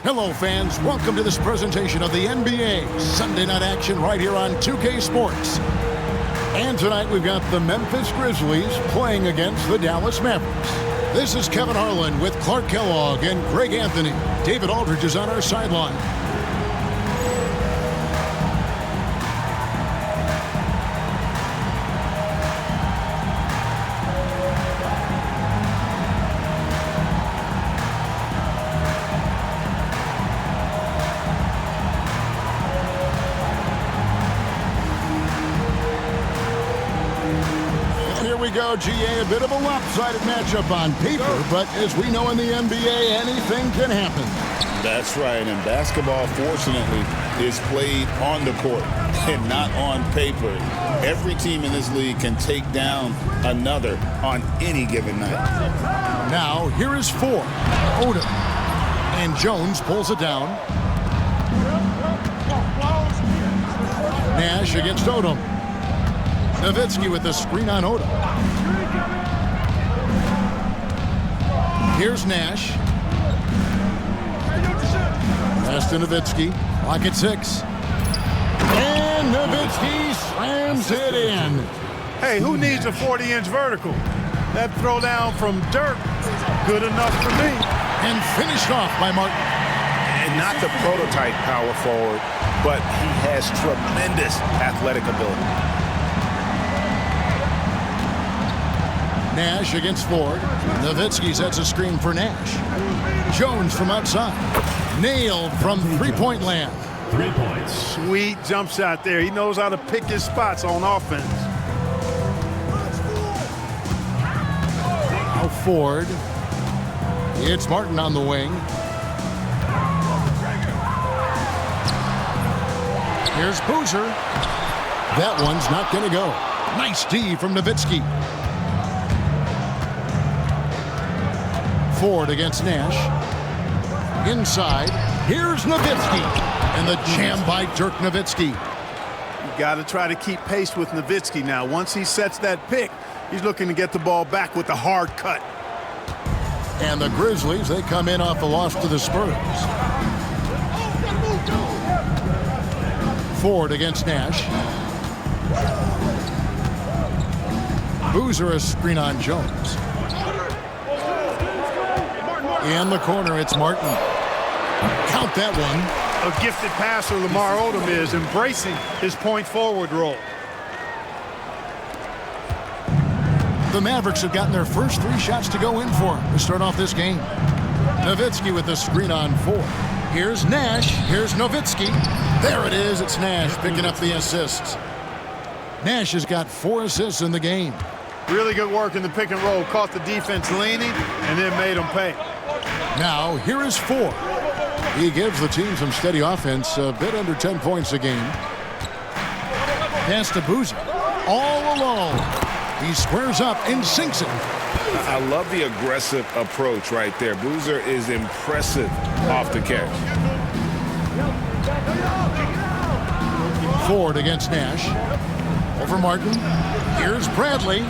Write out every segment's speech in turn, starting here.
Hello, fans. Welcome to this presentation of the NBA Sunday night action right here on 2K Sports. And tonight we've got the Memphis Grizzlies playing against the Dallas Mavericks. This is Kevin Harlan with Clark Kellogg and Greg Anthony. David Aldridge is on our sideline. Go, GA, a bit of a lopsided matchup on paper, but as we know in the NBA, anything can happen. That's right, and basketball, fortunately, is played on the court and not on paper. Every team in this league can take down another on any given night. Now, here is Ford. Odom. And Jones pulls it down. Nash against Odom. Nowitzki with the screen on Odom. Here's Nash. Pass to Nowitzki. Clock at 6. And Nowitzki slams it in. Hey, who needs a 40-inch vertical? That throwdown from Dirk, good enough for me. And finished off by Martin. And not the prototype power forward, but he has tremendous athletic ability. Nash against Ford. Nowitzki sets a screen for Nash. Jones from outside. Nailed from three-point land. 3 points. Sweet jump shot there. He knows how to pick his spots on offense. Now Ford. It's Martin on the wing. Here's Boozer. That one's not going to go. Nice D from Nowitzki. Ford against Nash. Inside, here's Nowitzki. And the jam by Dirk Nowitzki. You got to try to keep pace with Nowitzki now. Once he sets that pick, he's looking to get the ball back with a hard cut. And the Grizzlies, they come in off a loss to the Spurs. Ford against Nash. Boozer a screen on Jones. In the corner, it's Martin. Count that one. A gifted passer Lamar Odom is, embracing his point forward role. The Mavericks have gotten their first 3 shots to go in for him to start off this game. Nowitzki with the screen on 4. Here's Nash. Here's Nowitzki. There it is. It's Nash picking up the assists. Nash has got 4 assists in the game. Really good work in the pick and roll. Caught the defense leaning and then made them pay. Now, here is Ford. He gives the team some steady offense, a bit under 10 points a game. Pass to Boozer. All alone. He squares up and sinks it. I love the aggressive approach right there. Boozer is impressive off the catch. Ford against Nash. Over Martin. Here's Bradley.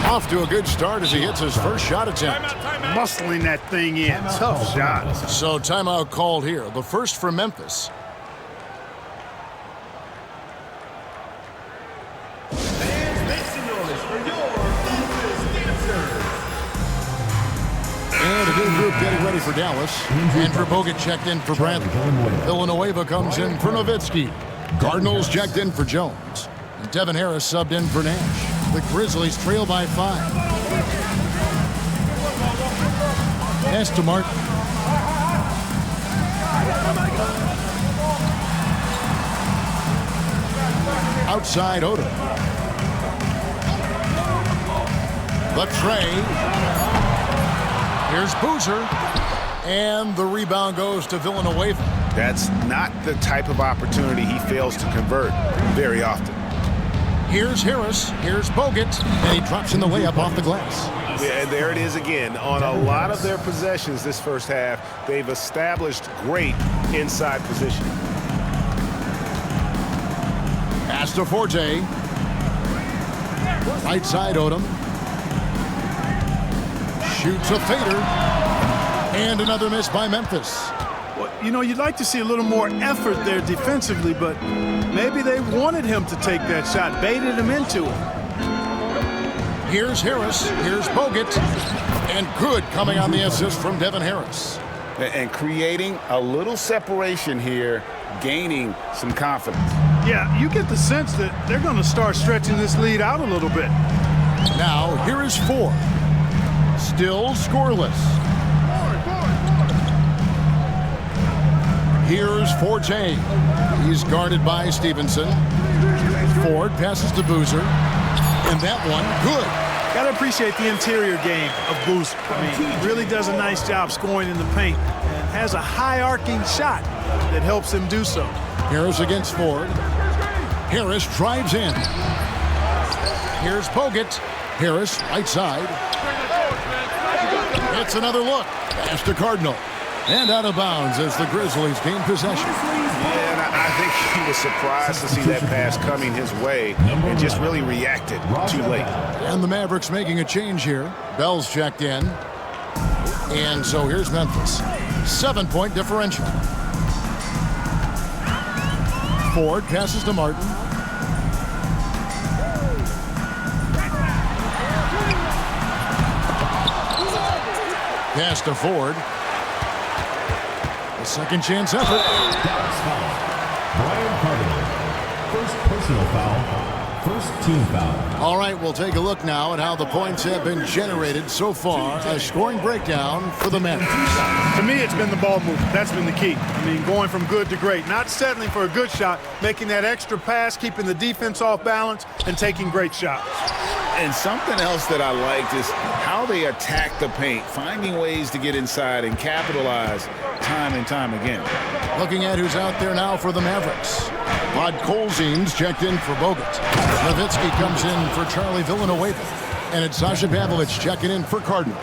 Off to a good start as he hits his first shot attempt. Muscling that thing in. Tough shot. So timeout called here. The first for Memphis. And a new group getting ready for Dallas. Andrew Bogut checked in for Bradley. Villanueva comes in for Nowitzki. Cardinals checked in for Jones. And Devin Harris subbed in for Nash. The Grizzlies trail by 5. Pass to Martin. Outside Odom. The tray. Here's Boozer. And the rebound goes to Villanueva. That's not the type of opportunity he fails to convert very often. Here's Harris. Here's Bogut. And he drops in the layup off the glass. Yeah, and there it is again. On a lot of their possessions this first half, they've established great inside position. Pass to Forte. Right side Odom. Shoots a fader. And another miss by Memphis. Well, you know, you'd like to see a little more effort there defensively, but maybe they wanted him to take that shot, baited him into it. Here's Harris, here's Bogut, and good coming on the assist from Devin Harris. And creating a little separation here, gaining some confidence. Yeah, you get the sense that they're going to start stretching this lead out a little bit. Now, here is Ford. Still scoreless. Here's Forte. He's guarded by Stevenson. Ford passes to Boozer. And that one, good. Got to appreciate the interior game of Boozer. I mean, he really does a nice job scoring in the paint and has a high-arcing shot that helps him do so. Harris against Ford. Harris drives in. Here's Bogut. Harris, right side. It's another look. Pass to Cardinal. And out of bounds as the Grizzlies gain possession. Yeah, and I think he was surprised to see that pass coming his way and just really reacted too late. And the Mavericks making a change here. Bell's checked in. And so here's Memphis. 7-point differential. Ford passes to Martin. Pass to Ford. A second chance effort. Brian Cardinal. First personal foul. First team foul. All right, we'll take a look now at how the points have been generated so far. A scoring breakdown for the Mavericks. To me, it's been the ball movement. That's been the key. I mean, going from good to great. Not settling for a good shot, making that extra pass, keeping the defense off balance, and taking great shots. And something else that I liked is how they attack the paint, finding ways to get inside and capitalize time and time again. Looking at who's out there now for the Mavericks. Podkolzin's checked in for Bogut. Nowitzki comes in for Charlie Villanueva. And it's Sasha Pavlovich checking in for Cardinal.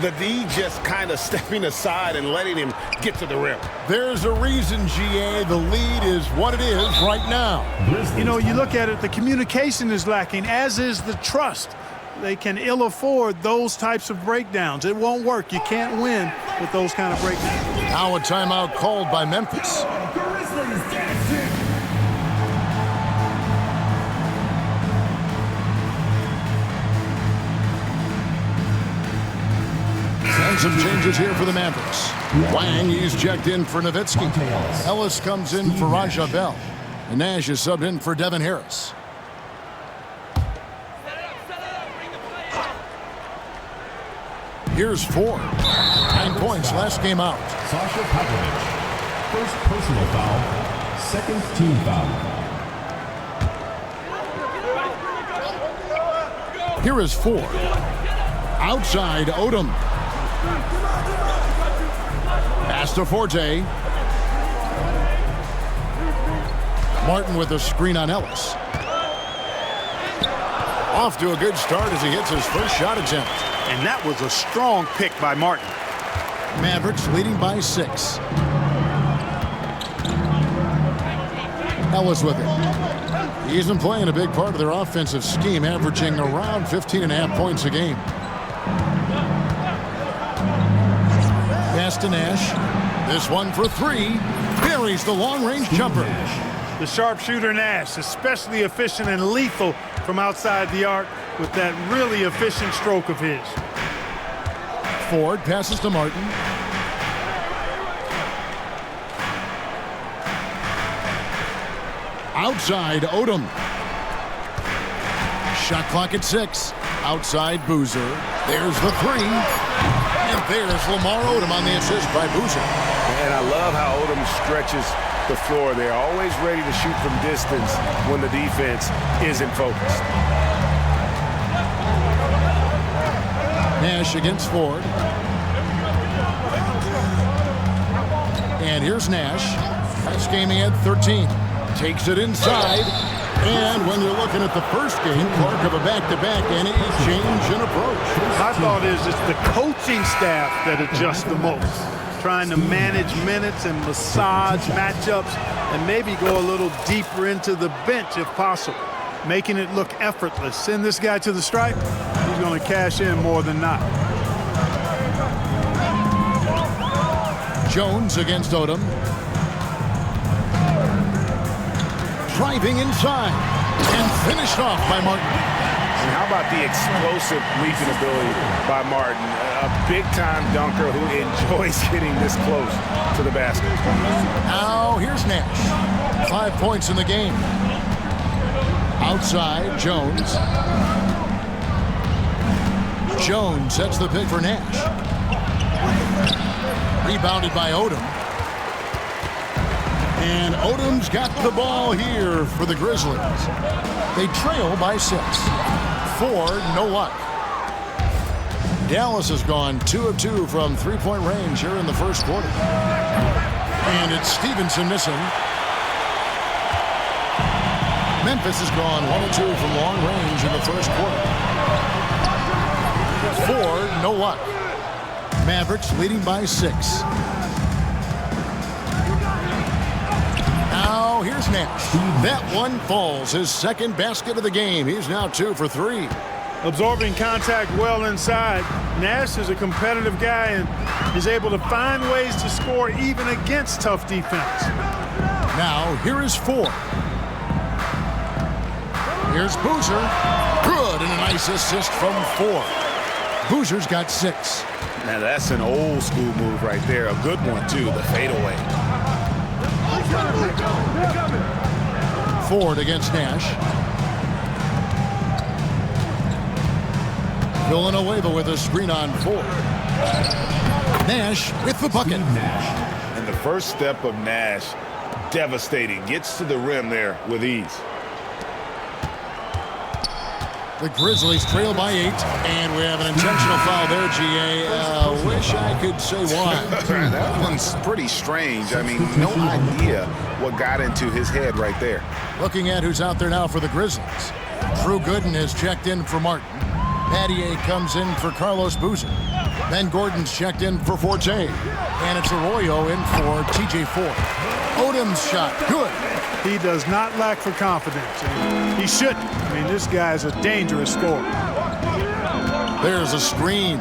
The D just kind of stepping aside and letting him get to the rim. There's a reason, GA, the lead is what it is right now. You know, you look at it, the communication is lacking, as is the trust. They can ill afford those types of breakdowns. It won't work. You can't win with those kind of breakdowns. Now a timeout called by Memphis. And some changes here for the Mavericks. Wang, he's checked in for Nowitzki. Ellis comes in for Raja Bell. And Nash is subbed in for Devin Harris. Here's Ford. 9 points last game out. Sasha Pavlovich. First personal foul. Second team foul. Here is Ford. Outside Odom. Pass to Forte. Martin with a screen on Ellis. Off to a good start as he hits his first shot attempt. And that was a strong pick by Martin. Mavericks leading by 6. Ellis with it. He's been playing a big part of their offensive scheme, averaging around 15.5 points a game. Pass to Nash. This one for 3. Buries the long-range jumper. The sharpshooter Nash, especially efficient and lethal from outside the arc with that really efficient stroke of his. Ford passes to Martin. Outside Odom. Shot clock at 6. Outside Boozer. There's the 3. And there's Lamar Odom on the assist by Boozer. And I love how Odom stretches the floor. They're always ready to shoot from distance when the defense isn't focused. Nash against Ford. And here's Nash. That's gaming at 13. Takes it inside. And when you're looking at the first game, Clark of a back-to-back, and a change in approach. My thought is it's the coaching staff that adjusts the most. Trying to manage minutes and massage matchups and maybe go a little deeper into the bench if possible. Making it look effortless. Send this guy to the stripe, he's going to cash in more than not. Jones against Odom. Driving inside and finished off by Martin. And how about the explosive leaping ability by Martin? A big-time dunker who enjoys getting this close to the basket. Now here's Nash. 5 points in the game. Outside, Jones. Jones sets the pick for Nash. Rebounded by Odom. And Odom's got the ball here for the Grizzlies. They trail by 6. 4, no luck. Dallas has gone 2 of 2 from three-point range here in the first quarter. And it's Stevenson missing. Memphis has gone 1 of 2 from long range in the first quarter. 4, no luck. Mavericks leading by 6. Now here's Nash. That one falls. His second basket of the game. He's now 2 for 3. Absorbing contact well inside. Nash is a competitive guy and is able to find ways to score even against tough defense. Now here is 4. Here's Boozer. Good, and a nice assist from 4. Boozer's got 6. Now that's an old school move right there. A good one too, the fadeaway. Ford against Nash. Villanueva with a screen on 4. Nash with the bucket. And the first step of Nash, devastating. Gets to the rim there with ease. The Grizzlies trail by 8, and we have an intentional foul there, GA. Wish I could say why. That one's pretty strange. I mean, no idea what got into his head right there. Looking at who's out there now for the Grizzlies. Drew Gooden has checked in for Martin. Battier comes in for Carlos Boozer. Ben Gordon's checked in for Forte. And it's Arroyo in for TJ Ford. Odom's shot, good. He does not lack for confidence. And he shouldn't. I mean, this guy's a dangerous scorer. There's a screen.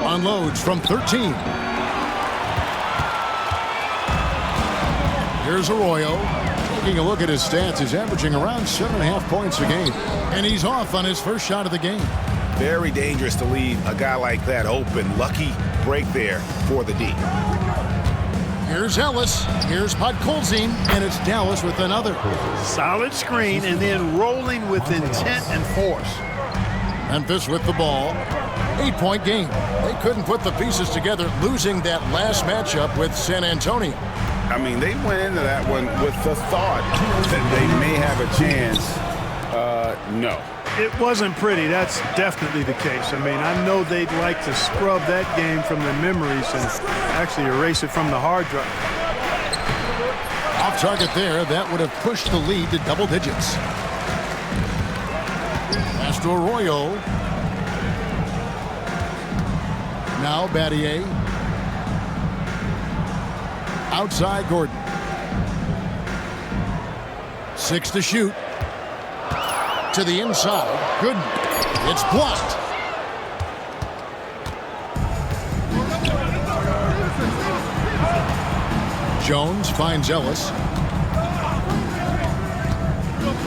Unloads from 13. Here's Arroyo. Taking a look at his stats, he's averaging around 7.5 points a game. And he's off on his first shot of the game. Very dangerous to leave a guy like that open. Lucky break there for the D. Here's Ellis. Here's Podkolzin. And it's Dallas with another. Solid screen and then rolling with intent and force. Memphis with the ball. 8-point game. They couldn't put the pieces together, losing that last matchup with San Antonio. I mean, they went into that one with the thought that they may have a chance. No. It wasn't pretty. That's definitely the case. I mean, I know they'd like to scrub that game from their memories and actually erase it from the hard drive. Off target there, that would have pushed the lead to double digits. Pass to Arroyo. Now Battier. Outside Gordon. 6 to shoot. To the inside. Good. It's blocked. Jones finds Ellis.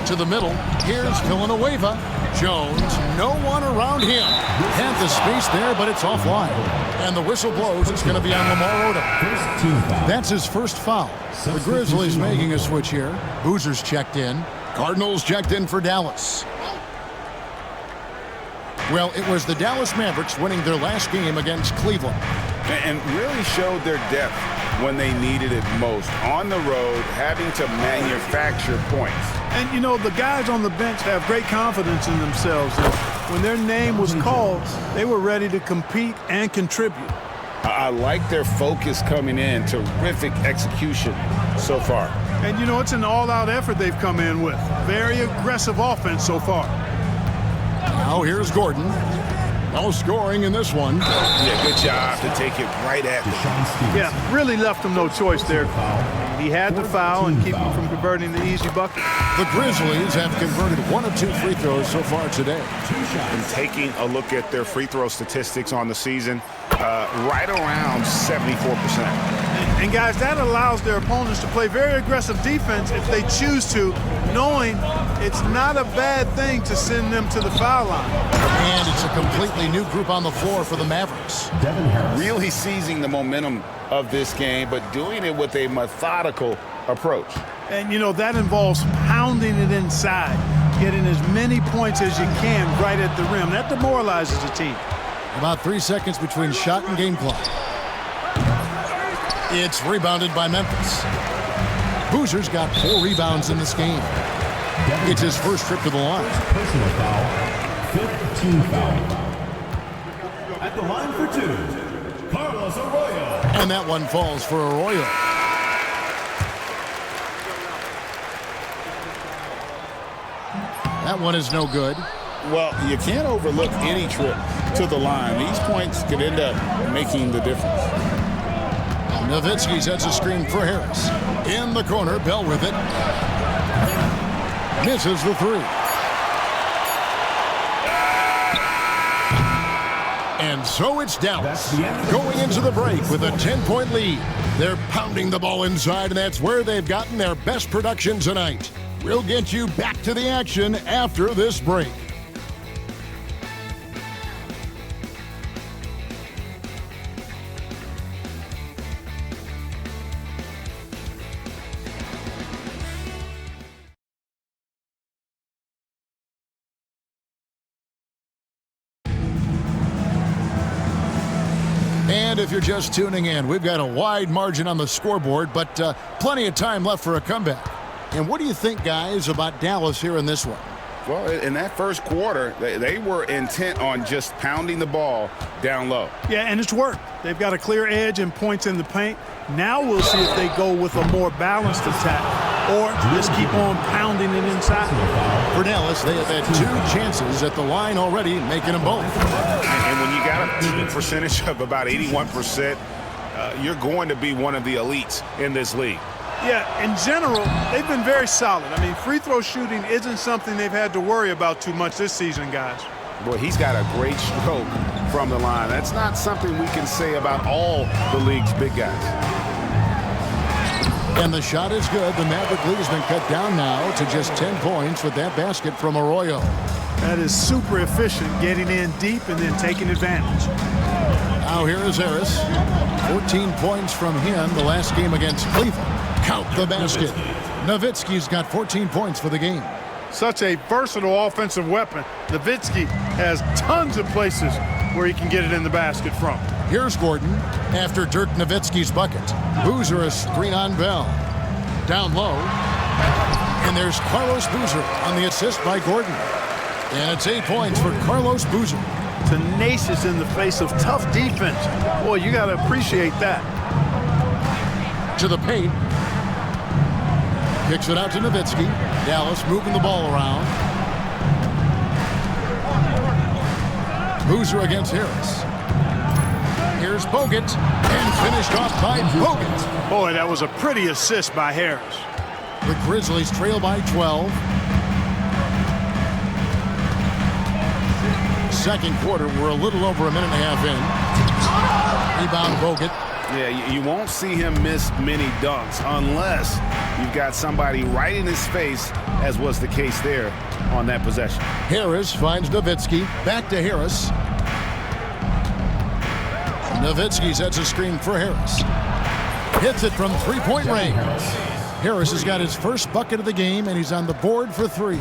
To the middle. Here's Villanueva. Jones, no one around him. Had the space there, but it's offline. And the whistle blows. It's going to be on Lamar Odom. That's his first foul. The Grizzlies making a switch here. Boozer's checked in. Cardinals checked in for Dallas. Well, it was the Dallas Mavericks winning their last game against Cleveland. And really showed their depth when they needed it most. On the road, having to manufacture points. And, you know, the guys on the bench have great confidence in themselves. And when their name was called, they were ready to compete and contribute. I like their focus coming in. Terrific execution so far. And, you know, it's an all-out effort they've come in with. Very aggressive offense so far. Now here's Gordon. No scoring in this one. Yeah, good job to take it right at them. Yeah, really left them no choice there. He had to foul and keep him from converting the easy bucket. The Grizzlies have converted 1 of 2 free throws so far today. And taking a look at their free throw statistics on the season, right around 74%. And guys, that allows their opponents to play very aggressive defense if they choose to, knowing it's not a bad thing to send them to the foul line. And it's a completely new group on the floor for the Mavericks. Really seizing the momentum of this game, but doing it with a methodical approach. And, you know, that involves pounding it inside, getting as many points as you can right at the rim. That demoralizes a team. About 3 seconds between shot and game clock. It's rebounded by Memphis. Boozer's got 4 rebounds in this game. It's his first trip to the line. Personal foul, 5th team foul. At the line for 2, Carlos Arroyo. And that one falls for Arroyo. That one is no good. Well, you can't overlook any trip to the line. These points could end up making the difference. Nowitzki sets a screen for Harris. In the corner, Bell with it. Misses the 3. And so it's Dallas going into the break with a 10-point lead. They're pounding the ball inside, and that's where they've gotten their best production tonight. We'll get you back to the action after this break. And if you're just tuning in, we've got a wide margin on the scoreboard, but plenty of time left for a comeback. And what do you think, guys, about Dallas here in this one? Well, in that first quarter, they were intent on just pounding the ball down low. Yeah, and it's worked. They've got a clear edge and points in the paint. Now we'll see if they go with a more balanced attack or just keep on pounding it inside. For Dallas, they have had 2 chances at the line already, making them both. And when you got a shooting percentage of about 81%, you're going to be one of the elites in this league. Yeah, in general, they've been very solid. I mean, free throw shooting isn't something they've had to worry about too much this season, guys. Boy, he's got a great stroke from the line. That's not something we can say about all the league's big guys. And the shot is good. The Maverick lead has been cut down now to just 10 points with that basket from Arroyo. That is super efficient, getting in deep and then taking advantage. Now here is Harris. 14 points from him the last game against Cleveland. Count the basket. Nowitzki's got 14 points for the game. Such a versatile offensive weapon. Nowitzki has tons of places where he can get it in the basket from. Here's Gordon after Dirk Nowitzki's bucket. Boozer a screen on Bell. Down low. And there's Carlos Boozer on the assist by Gordon. And it's 8 points for Carlos Boozer. Tenacious in the face of tough defense. Boy, you got to appreciate that. To the paint. Kicks it out to Nowitzki. Dallas moving the ball around. Boozer against Harris. Here's Bogut. And finished off by Bogut. Boy, that was a pretty assist by Harris. The Grizzlies trail by 12. Second quarter, we're a little over a minute and a half in. Rebound Bogut. Yeah, you won't see him miss many dunks unless you've got somebody right in his face, as was the case there on that possession. Harris finds Nowitzki. Back to Harris. Nowitzki sets a screen for Harris. Hits it from three-point range. Harris has got his first bucket of the game, and he's on the board for 3.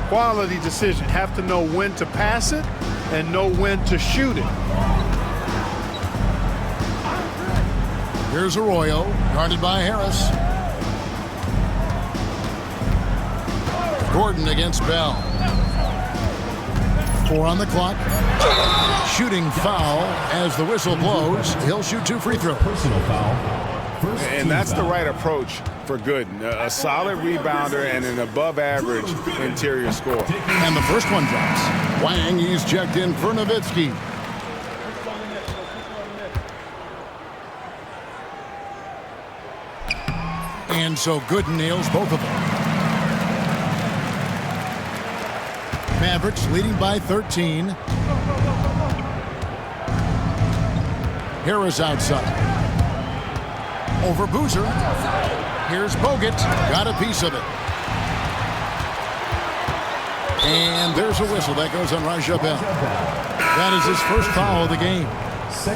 Quality decision. Have to know when to pass it and know when to shoot it. Here's Arroyo, guarded by Harris. Gordon against Bell. 4 on the clock. Shooting foul as the whistle blows. He'll shoot 2 free throws. Personal foul. And that's the right approach for Gooden. A solid rebounder and an above-average interior scorer. And the first one drops. Wang, he's checked in for Nowitzki. And so Gooden nails both of them. Mavericks leading by 13. Harris outside. Over Boozer. Here's Bogut. Got a piece of it. And there's a whistle. That goes on Raja Bell. That is his first foul of the game.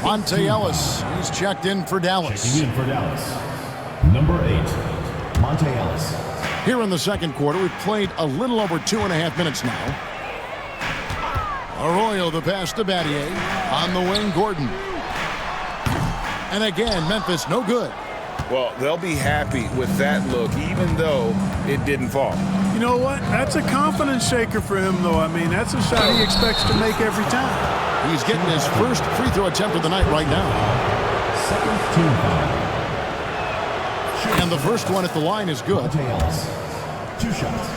Monte Ellis. He's checked in for Dallas. Checking in for Dallas. Number 8, Monte Ellis. Here in the second quarter, we've played a little over 2.5 minutes now. Arroyo the pass to Battier. On the wing, Gordon. And again, Memphis no good. Well, they'll be happy with that look, even though it didn't fall. You know what? That's a confidence shaker for him, though. I mean, that's a shot he expects to make every time. He's getting his first free throw attempt of the night right now. Second team foul. And the first one at the line is good. Monte Ellis. 2 shots.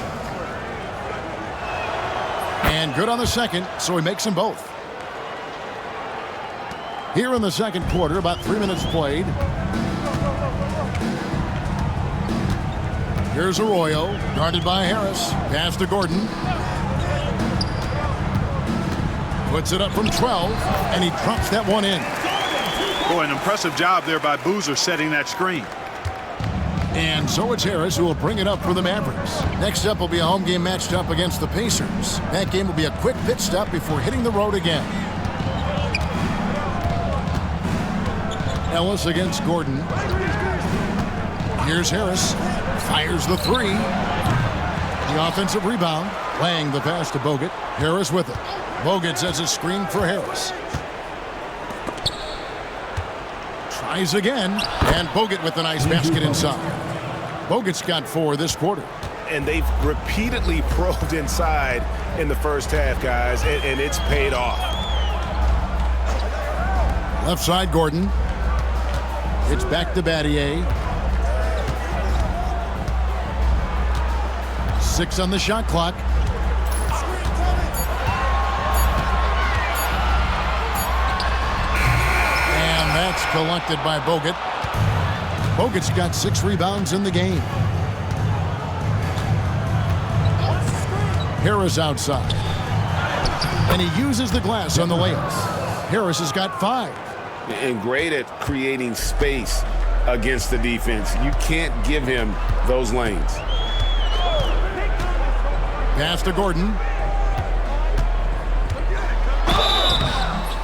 And good on the second, so he makes them both. Here in the second quarter, about 3 minutes played. Here's Arroyo, guarded by Harris. Pass to Gordon. Puts it up from 12, and he drops that one in. Boy, an impressive job there by Boozer setting that screen. And so it's Harris who will bring it up for the Mavericks. Next up will be a home game matched up against the Pacers. That game will be a quick pit stop before hitting the road again. Ellis against Gordon. Here's Harris. Fires the three. The offensive rebound. Playing the pass to Bogut. Harris with it. Bogut sets a screen for Harris. Tries again. And Bogut with a nice basket inside. Bogut's got 4 this quarter. And they've repeatedly probed inside in the first half, guys, and it's paid off. Left side, Gordon. It's back to Battier. 6 on the shot clock. And that's collected by Bogut. Bogut's got 6 rebounds in the game. Harris outside. And he uses the glass on the layups. Harris has got 5. And great at creating space against the defense. You can't give him those lanes. Pass to Gordon.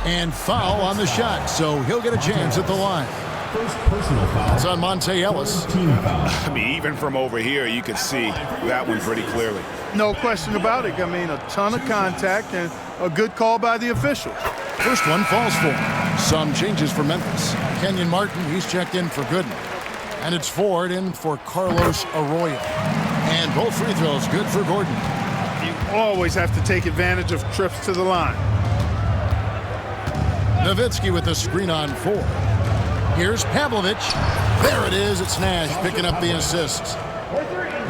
And foul on the shot, so he'll get a chance at the line. First personal foul. It's on Monte Ellis. Team foul. I mean, even from over here, you can see that one pretty clearly. No question about it. I mean, a ton of contact and a good call by the official. First one falls for him. Some changes for Memphis. Kenyon Martin, he's checked in for Gooden. And it's Ford in for Carlos Arroyo. And both free throws good for Gordon. You always have to take advantage of trips to the line. Nowitzki with the screen on 4. Here's Pavlovich. There it is. It's Nash picking up the assists.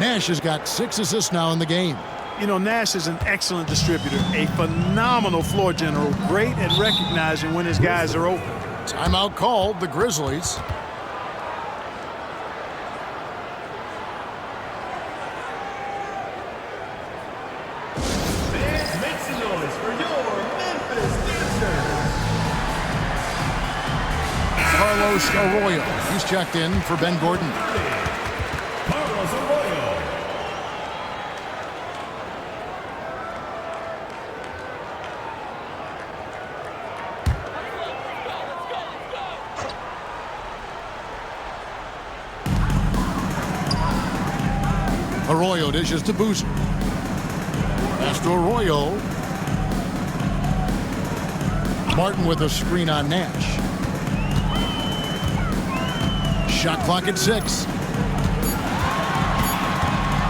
Nash has got 6 assists now in the game. You know, Nash is an excellent distributor, a phenomenal floor general, great at recognizing when his guys are open. Timeout called, the Grizzlies. Make some noise for your Memphis dancers. Carlos Arroyo. He's checked in for Ben Gordon. Carlos Arroyo. Arroyo dishes to Boozer. Pass to Arroyo. Martin with a screen on Nash. Shot clock at 6.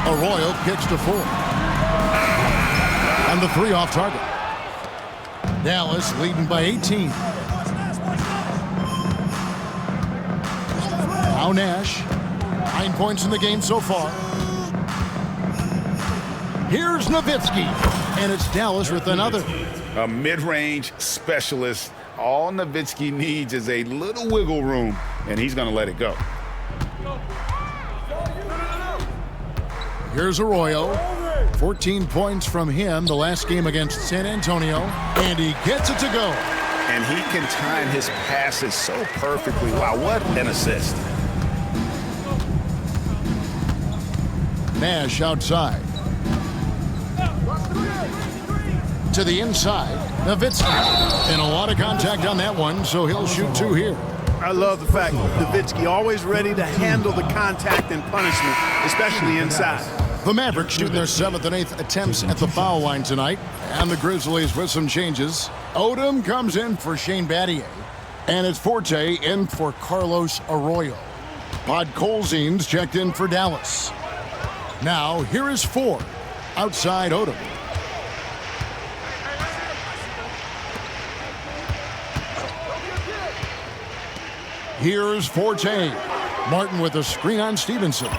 Arroyo kicks to 4. And the 3 off target. Dallas leading by 18. Now Nash. 9 points in the game so far. Here's Nowitzki. And it's Dallas with another. A mid-range specialist. All Nowitzki needs is a little wiggle room, and he's going to let it go. Here's Arroyo. 14 points from him the last game against San Antonio, and he gets it to go. And he can time his passes so perfectly. Wow, what an assist. Nash outside. To the inside, Nowitzki. And a lot of contact on that one, so he'll shoot 2 here. I love the fact that Nowitzki always ready to handle the contact and punishment, especially inside. The Mavericks shooting their 7th and 8th attempts at the foul line tonight. And the Grizzlies with some changes. Odom comes in for Shane Battier. And it's Forte in for Carlos Arroyo. Podkolzin's checked in for Dallas. Now, here is Ford. Outside Odom. Here's Forte. Martin with a screen on Stevenson.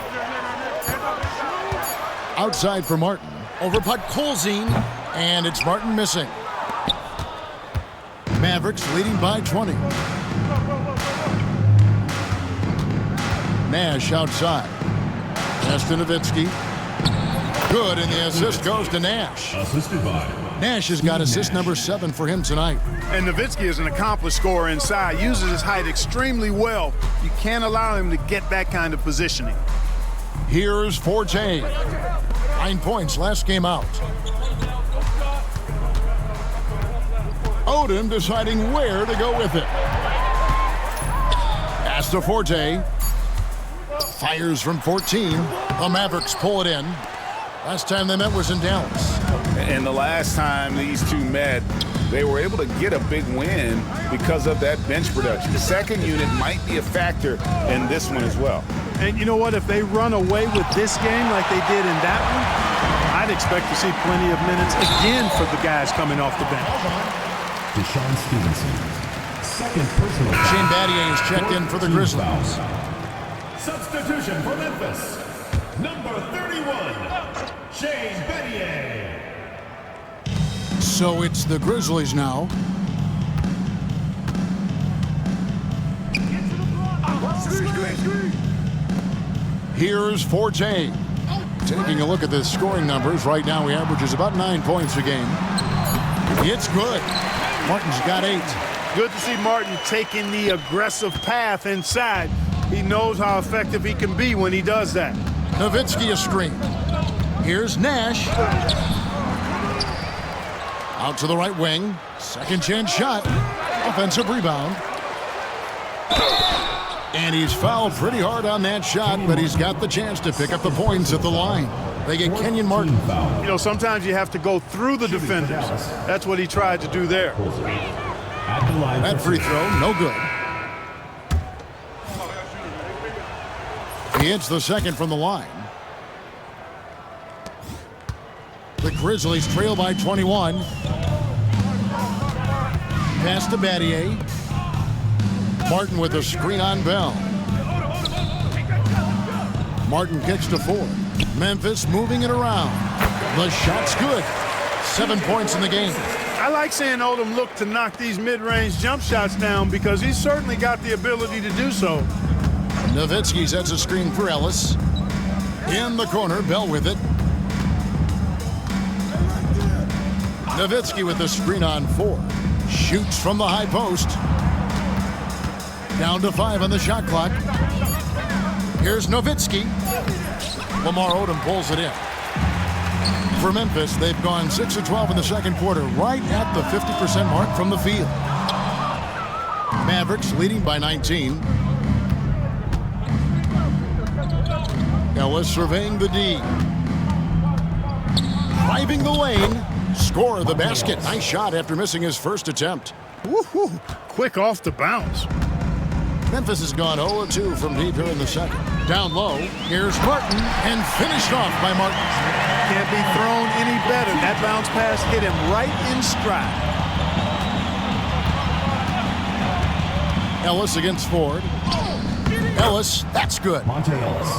Outside for Martin. Over Podkolzin. And it's Martin missing. Mavericks leading by 20. Nash outside. Pass to Nowitzki. Good, and the assist goes to Nash. Assisted by Nash has got assist number 7 for him tonight. And Nowitzki is an accomplished scorer inside, uses his height extremely well. You can't allow him to get that kind of positioning. Here's Forte. 9 points last game out. Odom deciding where to go with it. Pass to Forte. Fires from 14. The Mavericks pull it in. Last time they met was in Dallas. And the last time these two met, they were able to get a big win because of that bench production. The second unit might be a factor in this one as well. And you know what? If they run away with this game like they did in that one, I'd expect to see plenty of minutes again for the guys coming off the bench. Deshaun Stevenson. Second personal foul. Shane Battier is checked in for the Grizzlies. Substitution for Memphis. Number 31, Shane Battier. So it's the Grizzlies now. Here's Forte. Taking a look at the scoring numbers, right now he averages about 9 points a game. It's good. Martin's got 8. Good to see Martin taking the aggressive path inside. He knows how effective he can be when he does that. Nowitzki a screen. Here's Nash. Out to the right wing. Second chance shot. Offensive rebound. And he's fouled pretty hard on that shot, but he's got the chance to pick up the points at the line. They get Kenyon Martin. You know, sometimes you have to go through the defenders. That's what he tried to do there. That free throw, no good. He hits the second from the line. The Grizzlies trail by 21. Pass to Battier. Martin with a screen on Bell. Martin kicks to Ford. Memphis moving it around. The shot's good. 7 points in the game. I like seeing Odom look to knock these mid-range jump shots down because he's certainly got the ability to do so. Nowitzki sets a screen for Ellis. In the corner, Bell with it. Nowitzki with the screen on 4. Shoots from the high post. Down to 5 on the shot clock. Here's Nowitzki. Lamar Odom pulls it in. For Memphis, they've gone 6 of 12 in the second quarter, right at the 50% mark from the field. Mavericks leading by 19. Ellis surveying the D. Driving the lane. Score the basket. Nice shot after missing his first attempt. Woo-hoo. Quick off the bounce. Memphis has gone 0-2 from deep here in the second. Down low, here's Martin, and finished off by Martin. Can't be thrown any better. That bounce pass hit him right in stride. Ellis against Ford. Ellis, that's good. Monte Ellis.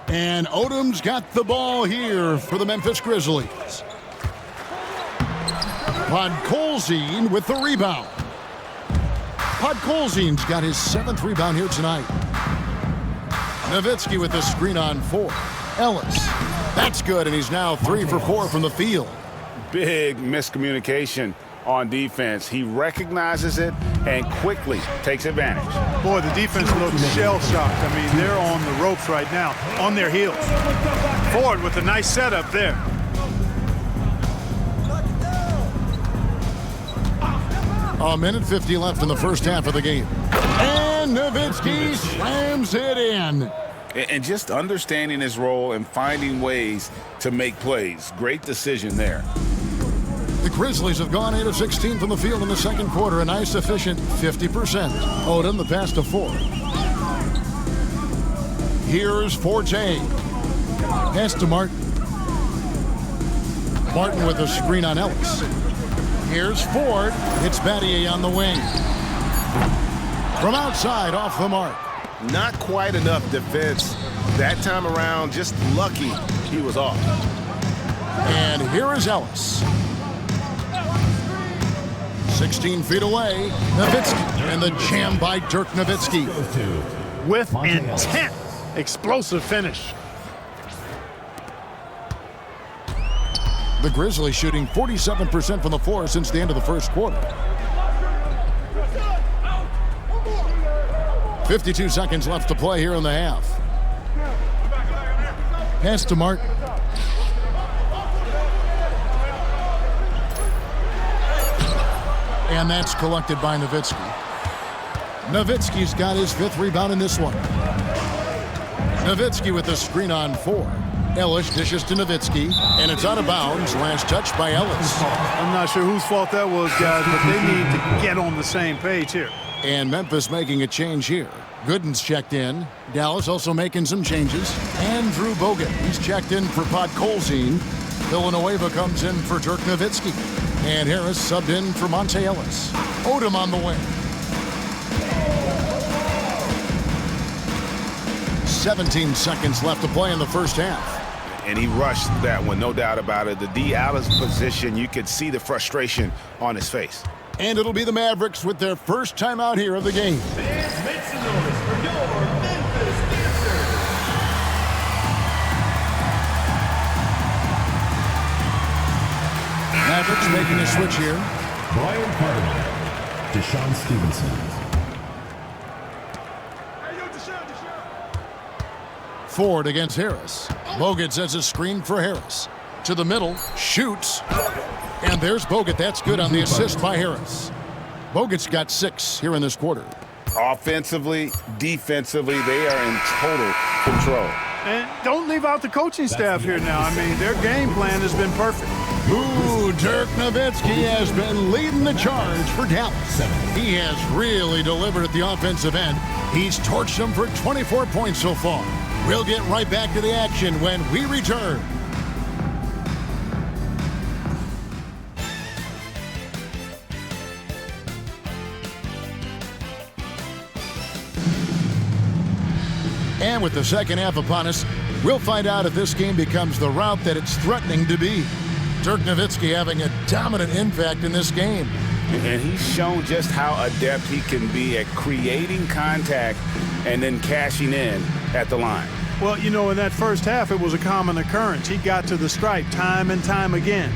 And Odom's got the ball here for the Memphis Grizzlies. Podkolzin with the rebound. Podkolzin's got his 7th rebound here tonight. Nowitzki with the screen on 4. Ellis. That's good, and he's now 3 for 4 from the field. Big miscommunication on defense. He recognizes it and quickly takes advantage. Boy, the defense looks shell-shocked. I mean, they're on the ropes right now, on their heels. Ford with a nice setup there. A minute 50 left in the first half of the game. And Nowitzki slams it in. And just understanding his role and finding ways to make plays. Great decision there. The Grizzlies have gone 8 of 16 from the field in the second quarter. A nice, efficient 50%. Odom, the pass to Ford. Here's Forte. Pass to Martin. Martin with a screen on Ellis. Here's Ford. It's Battier on the wing. From outside, off the mark. Not quite enough defense that time around. Just lucky he was off. And here is Ellis. 16 feet away. Nowitzki. And the jam by Dirk Nowitzki. With intent. Explosive finish. The Grizzlies shooting 47% from the floor since the end of the first quarter. 52 seconds left to play here in the half. Pass to Martin. And that's collected by Nowitzki. Nowitzki's got his 5th rebound in this one. Nowitzki with the screen on 4. Ellis dishes to Nowitzki, and it's out of bounds. Last touch by Ellis. I'm not sure whose fault that was, guys, but they need to get on the same page here. And Memphis making a change here. Gooden's checked in. Dallas also making some changes. Andrew Bogut, he's checked in for Podkolzin. Villanueva comes in for Dirk Nowitzki. And Harris subbed in for Monte Ellis. Odom on the wing. 17 seconds left to play in the first half. And he rushed that one, no doubt about it. The D. Allen's position, you could see the frustration on his face. And it'll be the Mavericks with their first time out here of the game. Fans, make some noise for your Memphis dancers. Mavericks making a switch here. Brian Carter, Deshaun Stevenson. Ford against Harris. Bogut sets a screen for Harris. To the middle, shoots. And there's Bogut. That's good on the assist by Harris. Bogut's got 6 here in this quarter. Offensively, defensively, they are in total control. And don't leave out the coaching staff here now. I mean, their game plan has been perfect. Ooh, Dirk Nowitzki has been leading the charge for Dallas. He has really delivered at the offensive end. He's torched them for 24 points so far. We'll get right back to the action when we return. And with the second half upon us, we'll find out if this game becomes the route that it's threatening to be. Dirk Nowitzki having a dominant impact in this game. And he's shown just how adept he can be at creating contact and then cashing in at the line. Well, you know, in that first half, it was a common occurrence. He got to the stripe time and time again.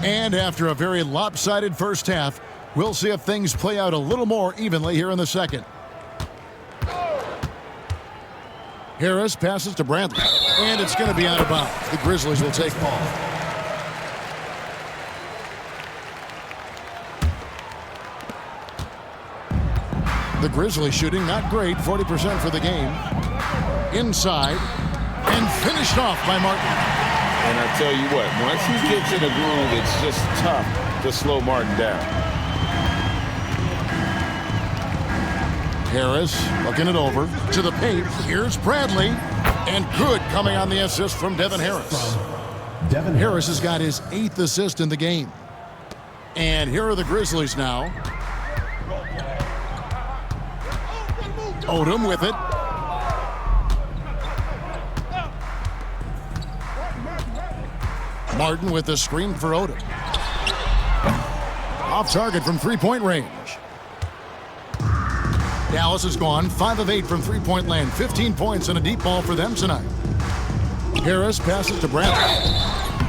And after a very lopsided first half, we'll see if things play out a little more evenly here in the second. Harris passes to Bradley, and it's going to be out of bounds. The Grizzlies will take ball. The Grizzlies shooting not great, 40% for the game. Inside, and finished off by Martin. And I tell you what, once he gets in a groove, it's just tough to slow Martin down. Harris looking it over to the paint. Here's Bradley. And good coming on the assist from Devin Harris. Harris has got his 8th assist in the game. And here are the Grizzlies now. Odom with it. Martin with the screen for Odom. Off target from 3-point range. Dallas has gone 5 of 8 from three-point land. 15 points and a deep ball for them tonight. Harris passes to Bradley.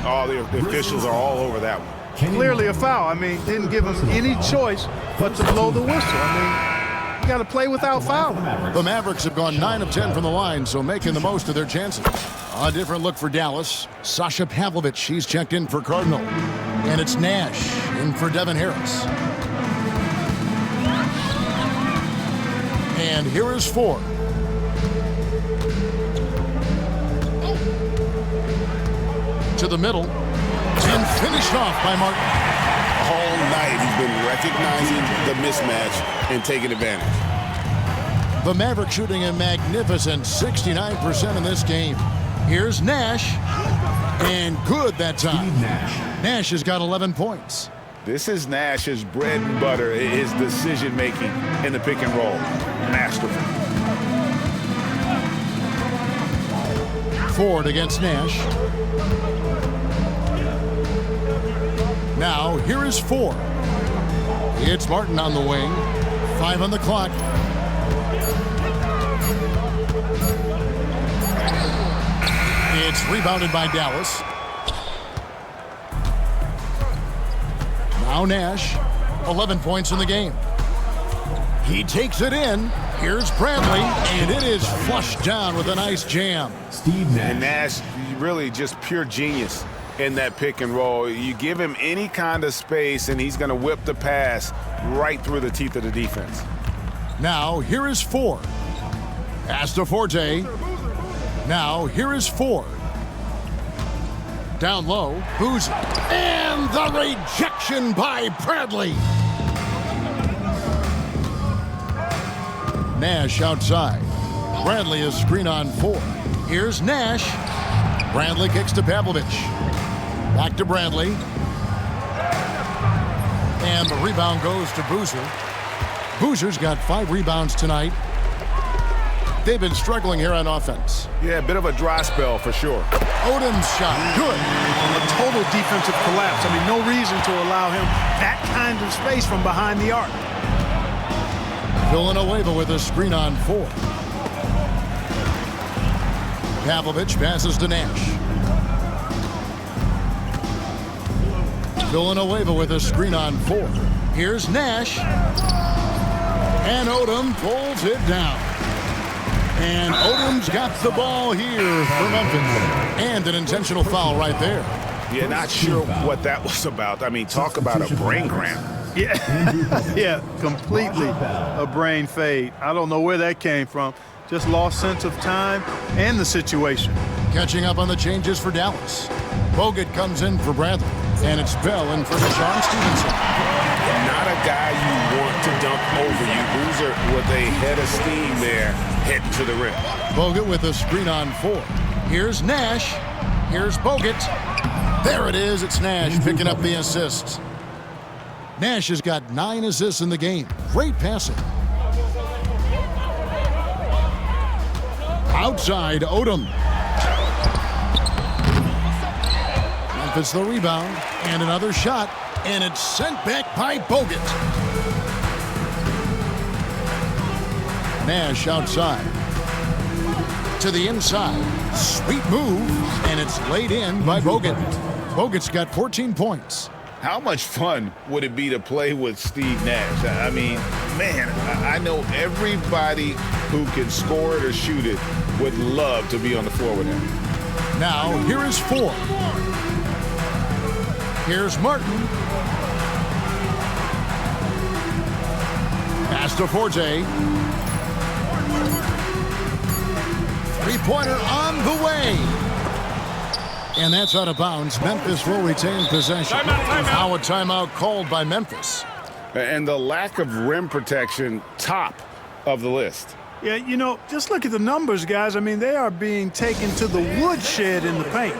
Oh, the officials are all over that one. Clearly a foul. I mean, didn't give him any choice but to blow the whistle. I mean, you got to play without fouling. The Mavericks have gone 9 of 10 from the line, so making the most of their chances. A different look for Dallas. Sasha Pavlovich, he's checked in for Cardinal. And it's Nash in for Devin Harris. And here is 4. To the middle. And finished off by Martin. All night he's been recognizing the mismatch and taking advantage. The Mavericks shooting a magnificent 69% in this game. Here's Nash. And good that time. Nash has got 11 points. This is Nash's bread and butter, his decision-making in the pick and roll. Masterful. Ford against Nash. Now, here is 4. It's Martin on the wing. 5 on the clock. It's rebounded by Dallas. Now Nash, 11 points in the game. He takes it in. Here's Bradley, and it is flushed down with a nice jam. And Nash, really just pure genius in that pick and roll. You give him any kind of space, and he's going to whip the pass right through the teeth of the defense. Now, here is 4. Pass to Forte. Now, here is 4. Down low, Boozer. And the rejection by Bradley. Nash outside. Bradley is screen on 4. Here's Nash. Bradley kicks to Pavlovich. Back to Bradley. And the rebound goes to Boozer. Boozer's got 5 rebounds tonight. They've been struggling here on offense. Yeah, a bit of a dry spell for sure. Odom's shot, good. A total defensive collapse. I mean, no reason to allow him that kind of space from behind the arc. Villanueva with a screen on 4. Pavlovich passes to Nash. Villanueva with a screen on 4. Here's Nash. And Odom pulls it down. And Odom's got the ball here for Memphis. And an intentional foul right there. Yeah, not sure what that was about. I mean, talk about a brain cramp. Yeah, yeah, completely a brain fade. I don't know where that came from. Just lost sense of time and the situation. Catching up on the changes for Dallas. Bogut comes in for Bradley. And it's Bell in for Deshaun Stevenson. Not a guy you want to dump over you. Boozer with a head of steam there, heading to the rim. Bogut with a screen on 4. Here's Nash. Here's Bogut. There it is. It's Nash picking up the assist. Nash has got 9 assists in the game. Great passing. Outside, Odom. Memphis the rebound. And another shot. And it's sent back by Bogut. Nash outside. To the inside. Sweet move. And it's laid in by Bogut. Bogut's got 14 points. How much fun would it be to play with Steve Nash? I mean, man, I know everybody who can score it or shoot it would love to be on the floor with him. Now, here is 4. Here's Martin. Pass to Forte. Three-pointer on the way. And that's out of bounds. Memphis will retain possession. Now a timeout called by Memphis. And the lack of rim protection, top of the list. Yeah, you know, just look at the numbers, guys. I mean, they are being taken to the woodshed in the paint.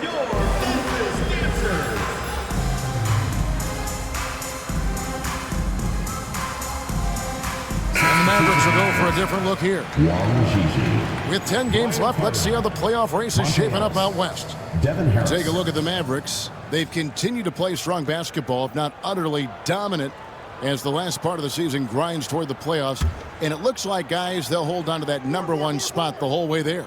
And the Mavericks will go for a different look here. With 10 games left, let's see how the playoff race is shaping up out west. Take a look at the Mavericks. They've continued to play strong basketball, if not utterly dominant. as the last part of the season grinds toward the playoffs. And it looks like, guys, they'll hold on to that #1 spot the whole way there.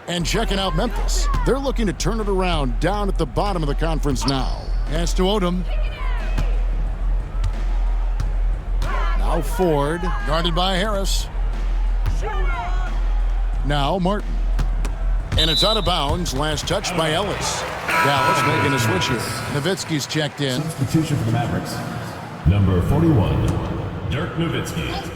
And checking out Memphis. They're looking to turn it around down at the bottom of the conference now. Pass to Odom. Now Ford, guarded by Harris. Now Martin. And it's out of bounds. Last touch by Ellis. Dallas making a switch here. Nowitzki's checked in. Substitution for the Mavericks. Number 41, Dirk Nowitzki.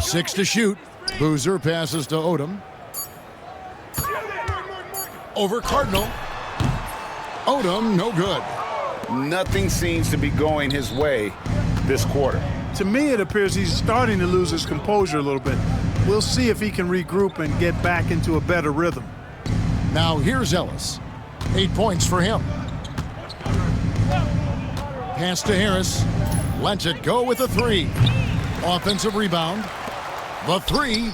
6 to shoot. Boozer passes to Odom. Over Cardinal. Odom, no good. Nothing seems to be going his way this quarter. To me, it appears he's starting to lose his composure a little bit. We'll see if he can regroup and get back into a better rhythm. Now here's Ellis. 8 points for him. Pass to Harris. Lets it go with a 3. Offensive rebound. The 3.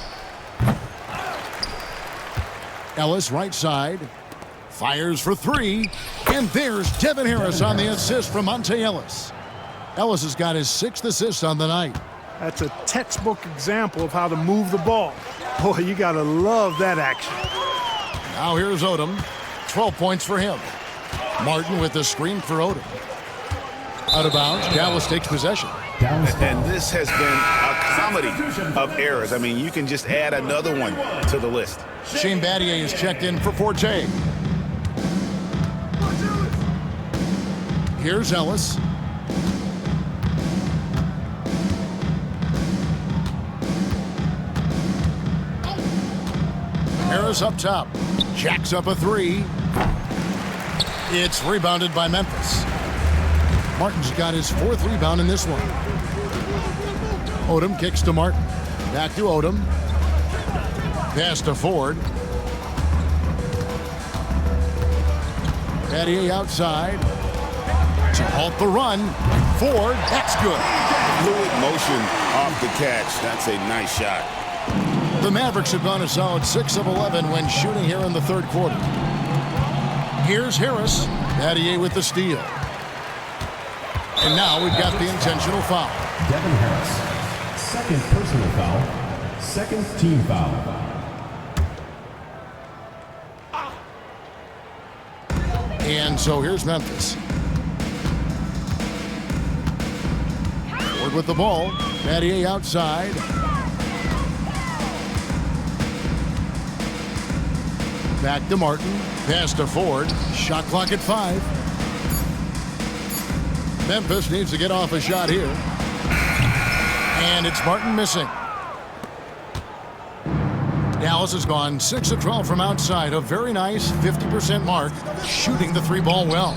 Ellis right side. Fires for 3. And there's Devin Harris on the assist from Monte Ellis. Ellis has got his 6th assist on the night. That's a textbook example of how to move the ball. Boy, you got to love that action. Now here's Odom. 12 points for him. Martin with the screen for Odom. Out of bounds. Dallas takes possession. And this has been a comedy of errors. I mean, you can just add another one to the list. Shane Battier is checked in for Forte. Here's Ellis. Harris up top. Jacks up a 3. It's rebounded by Memphis. Martin's got his 4th rebound in this one. Odom kicks to Martin. Back to Odom. Pass to Ford. Battier outside. To halt the run. Ford, that's good. Fluid motion off the catch. That's a nice shot. The Mavericks have gone a solid 6 of 11 when shooting here in the 3rd quarter. Here's Harris. Battier with the steal. And now we've got the intentional foul. Devin Harris, 2nd personal foul, 2nd team foul. And so here's Memphis. Ford with the ball. Battier outside. Back to Martin. Pass to Ford. Shot clock at 5. Memphis needs to get off a shot here. And it's Martin missing. Dallas has gone 6 of 12 from outside. A very nice 50% mark. Shooting the 3-ball well.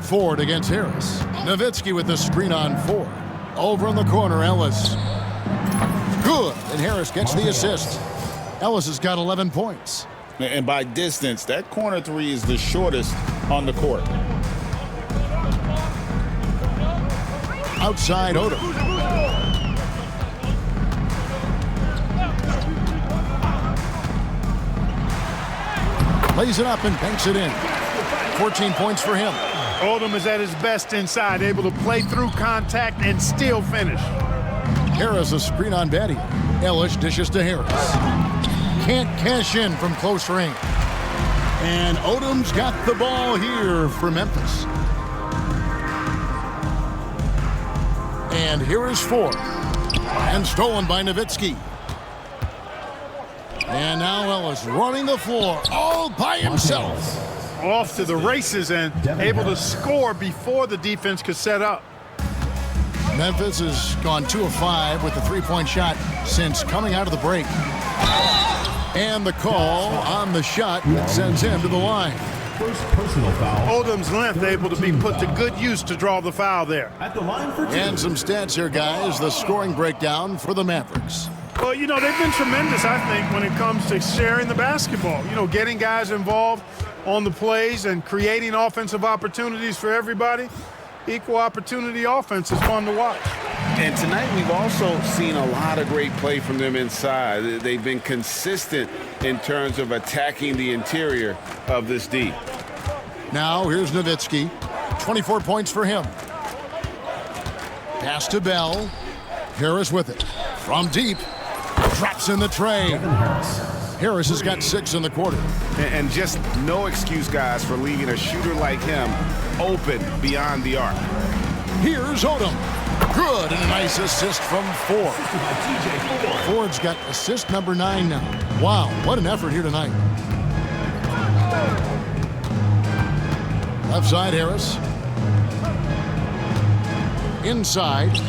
Ford against Harris. Nowitzki with the screen on Ford. Over in the corner, Ellis. Good. And Harris gets the assist. Ellis has got 11 points. And by distance, that corner 3 is the shortest on the court. Outside Odom. Lays it up and banks it in. 14 points for him. Odom is at his best inside, able to play through contact and still finish. Harris a screen on Battier. Ellis dishes to Harris. Can't cash in from close range. And Odom's got the ball here for Memphis. And here is Ford. And stolen by Nowitzki. And now Ellis running the floor all by himself. Off to the races and able to score before the defense could set up. Memphis has gone 2 of 5 with the 3-point shot since coming out of the break. And the call on the shot that sends him to the line. First personal foul. Odom's length able to be put to good use to draw the foul there. At the line for 2. And some stats here, guys. The scoring breakdown for the Mavericks. Well, you know, they've been tremendous, I think, when it comes to sharing the basketball. You know, getting guys involved on the plays and creating offensive opportunities for everybody. Equal opportunity offense is fun to watch. And tonight we've also seen a lot of great play from them inside. They've been consistent in terms of attacking the interior of this D. Now here's Nowitzki. 24 points for him. Pass to Bell. Harris with it. From deep. Drops in the tray. Harris has got 6 in the quarter. And just no excuse, guys, for leaving a shooter like him open beyond the arc. Here's Odom. Good, and a nice assist from Ford. Ford's got assist number 9 now. Wow, what an effort here tonight. Left side, Harris. Inside.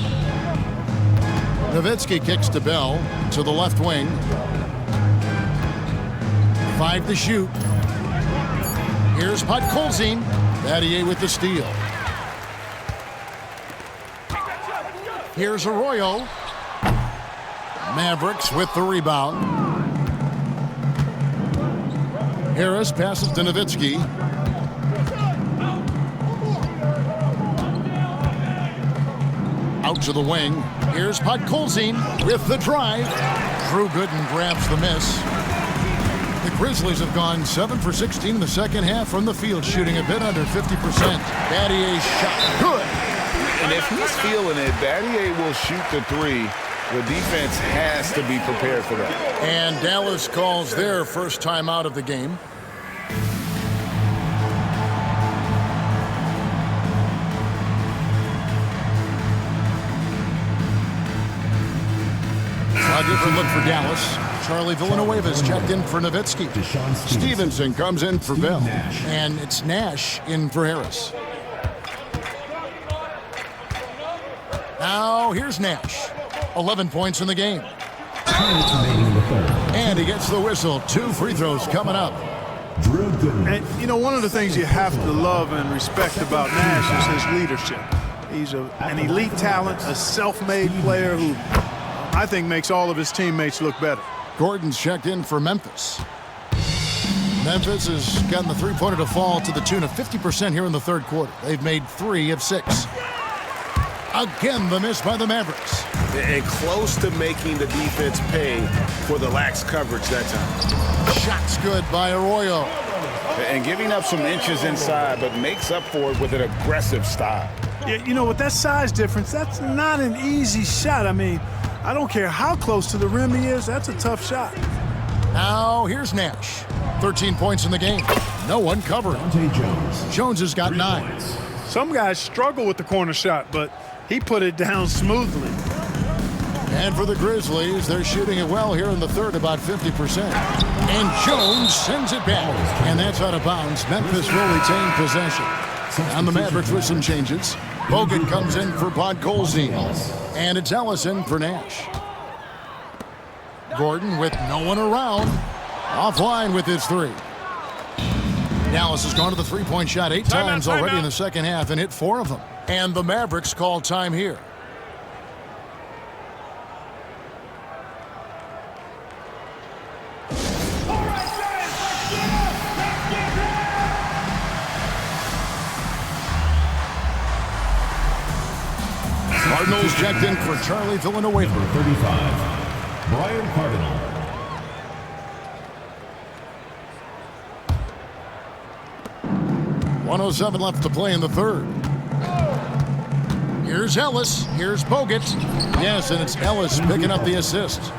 Nowitzki kicks to Bell to the left wing. 5 to shoot. Here's Podkolzin. Battier with the steal. Here's Arroyo. Mavericks with the rebound. Harris passes to Nowitzki. Out to the wing. Here's Podkolzin with the drive. Drew Gooden grabs the miss. The Grizzlies have gone 7 for 16 in the second half from the field, shooting a bit under 50%. Battier's shot good. And if he's feeling it, Battier will shoot the 3. The defense has to be prepared for that. And Dallas calls their first time out of the game. A different look for Dallas. Charlie Villanueva's checked in for Nowitzki. Stevenson comes in for Bell. And it's Nash in for Harris. Now here's Nash. 11 points in the game. And he gets the whistle. 2 free throws coming up. And, you know, one of the things you have to love and respect about Nash is his leadership. He's an elite talent, a self-made player who I think makes all of his teammates look better. Gordon's checked in for Memphis. Memphis has gotten the three-pointer to fall to the tune of 50% here in the third quarter. They've made 3 of 6. Again, the miss by the Mavericks. And close to making the defense pay for the lax coverage that time. Shot's good by Arroyo. And giving up some inches inside, but makes up for it with an aggressive style. Yeah, you know, with that size difference, that's not an easy shot. I mean, I don't care how close to the rim he is, that's a tough shot. Now here's Nash. 13 points in the game. No one covering. Jones has got 9. Some guys struggle with the corner shot, but he put it down smoothly. And for the Grizzlies, they're shooting it well here in the third, about 50%. And Jones sends it back. And that's out of bounds. Memphis will retain possession. And the Mavericks with some changes. Bogut comes in for Podkolzin. And it's Ellison for Nash. Gordon with no one around. Offline with his 3. Dallas has gone to the three-point shot 8 times already in the second half and hit 4 of them. And the Mavericks call time here. Cardinals checked in for Charlie Villanueva. 35, Brian Cardinal. .107 left to play in the third. Here's Ellis. Here's Bogut. Yes, and it's Ellis picking up the assist.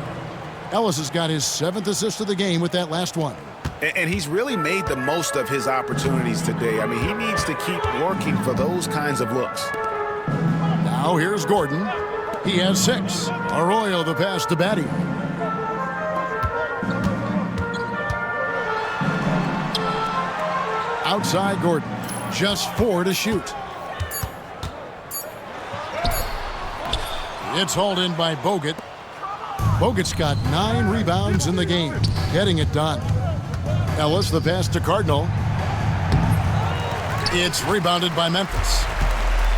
Ellis has got his 7th assist of the game with that last one. And he's really made the most of his opportunities today. I mean, he needs to keep working for those kinds of looks. Now here's Gordon. He has 6. Arroyo the pass to Battier. Outside Gordon. Just 4 to shoot. It's hauled in by Bogut. Bogut's got 9 rebounds in the game. Getting it done. Ellis the pass to Cardinal. It's rebounded by Memphis.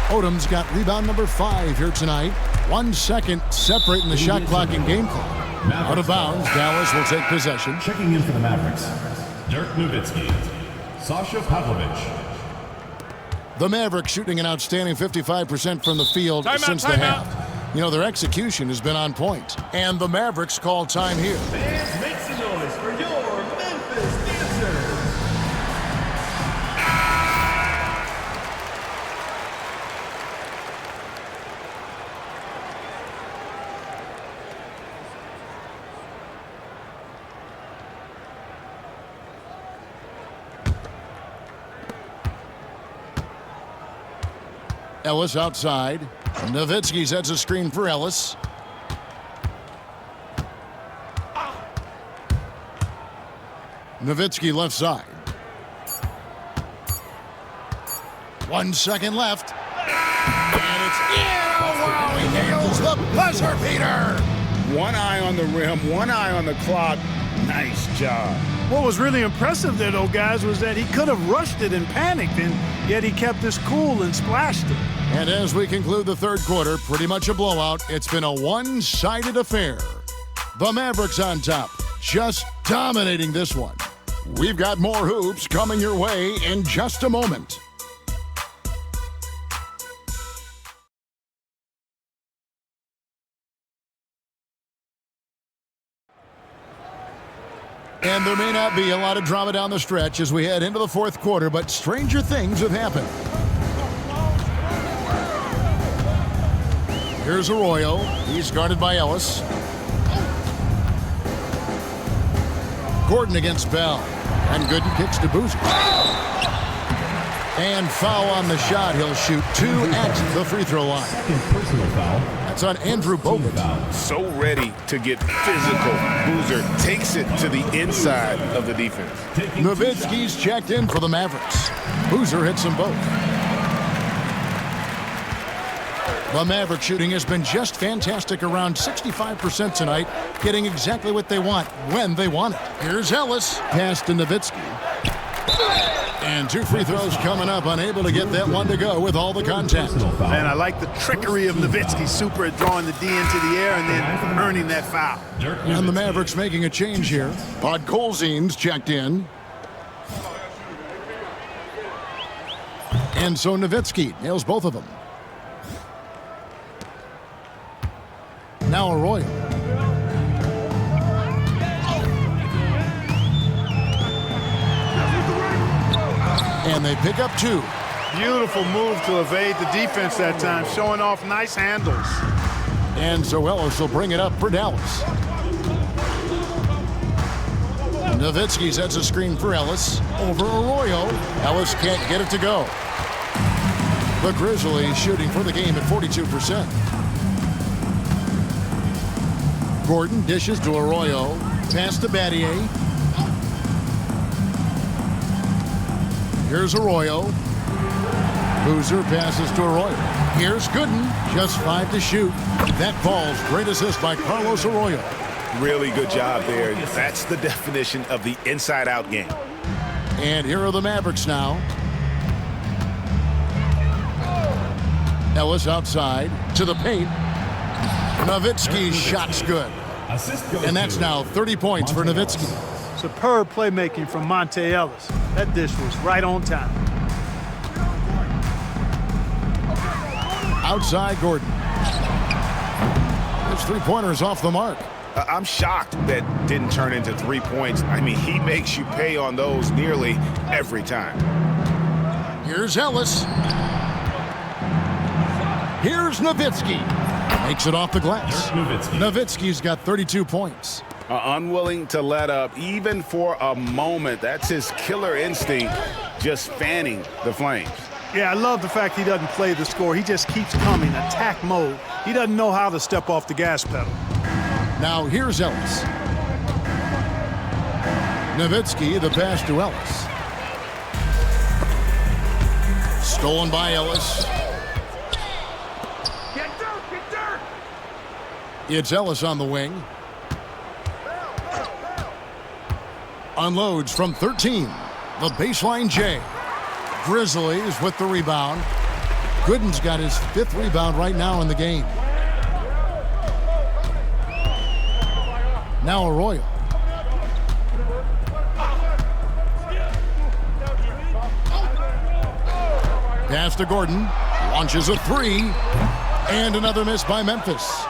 Odom's got rebound number 5 here tonight. 1 second separating the shot clock and game clock. Out of bounds, Dallas will take possession. Checking in for the Mavericks, Dirk Nowitzki, Sasha Pavlovich. The Mavericks shooting an outstanding 55% from the field since the half. You know, their execution has been on point. And the Mavericks call time here. Fans, make some noise for your Memphis dancers. Ellis outside. Nowitzki sets a screen for Ellis. Nowitzki left side. 1 second left. And it's in. Oh, wow, he nails the buzzer beater. One eye on the rim, one eye on the clock. Nice job. What was really impressive there, though, guys, was that he could have rushed it and panicked, and yet he kept his cool and splashed it. And as we conclude the third quarter, pretty much a blowout. It's been a one-sided affair. The Mavericks on top, just dominating this one. We've got more hoops coming your way in just a moment. And there may not be a lot of drama down the stretch as we head into the fourth quarter, but stranger things have happened. Here's Arroyo. He's guarded by Ellis. Gordon against Bell. And Gooden kicks to Boozer. And foul on the shot. He'll shoot 2 at the free throw line. Second personal foul. That's on Andrew Bogut. So ready to get physical. Boozer takes it to the inside of the defense. Nowitzki's checked in for the Mavericks. Boozer hits them both. The Maverick shooting has been just fantastic, around 65% tonight, getting exactly what they want when they want it. Here's Ellis, pass to Nowitzki. And 2 free throws coming up, unable to get that one to go with all the contact. Man, I like the trickery of Nowitzki, super at drawing the D into the air and then earning that foul. And the Mavericks making a change here. Podkolzin's checked in. And so Nowitzki nails both of them. Now Arroyo. And they pick up 2. Beautiful move to evade the defense that time, showing off nice handles. And so Ellis will bring it up for Dallas. Nowitzki sets a screen for Ellis. Over Arroyo. Ellis can't get it to go. The Grizzlies shooting for the game at 42%. Gordon dishes to Arroyo. Pass to Battier. Here's Arroyo. Boozer passes to Arroyo. Here's Gooden. Just 5 to shoot. That falls. Great assist by Carlos Arroyo. Really good job there. That's the definition of the inside-out game. And here are the Mavericks now. Ellis outside to the paint. Nowitzki's shot's good. And that's now 30 points for Nowitzki. Superb playmaking from Monte Ellis. That dish was right on time. Outside Gordon. His 3-pointer's off the mark. I'm shocked that didn't turn into 3 points. I mean, he makes you pay on those nearly every time. Here's Ellis. Here's Nowitzki. Makes it off the glass. Nowitzki's got 32 points. Unwilling to let up, even for a moment. That's his killer instinct, just fanning the flames. Yeah, I love the fact he doesn't play the score. He just keeps coming, attack mode. He doesn't know how to step off the gas pedal. Now here's Ellis. Nowitzki, the pass to Ellis. Stolen by Ellis. It's Ellis on the wing. Unloads from 13. The baseline J. Grizzlies with the rebound. Gooden's got his 5th rebound right now in the game. Now Arroyo. Pass to Gordon. Launches a 3. And another miss by Memphis.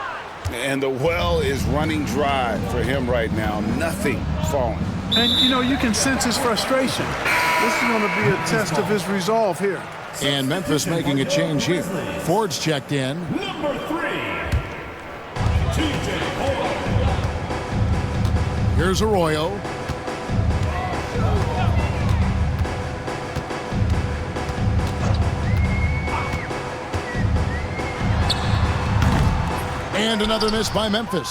And the well is running dry for him right now. Nothing falling. And, you know, you can sense his frustration. This is going to be a test of his resolve here. And Memphis making a change here. Ford's checked in. Number 3. Here's Arroyo. And another miss by Memphis.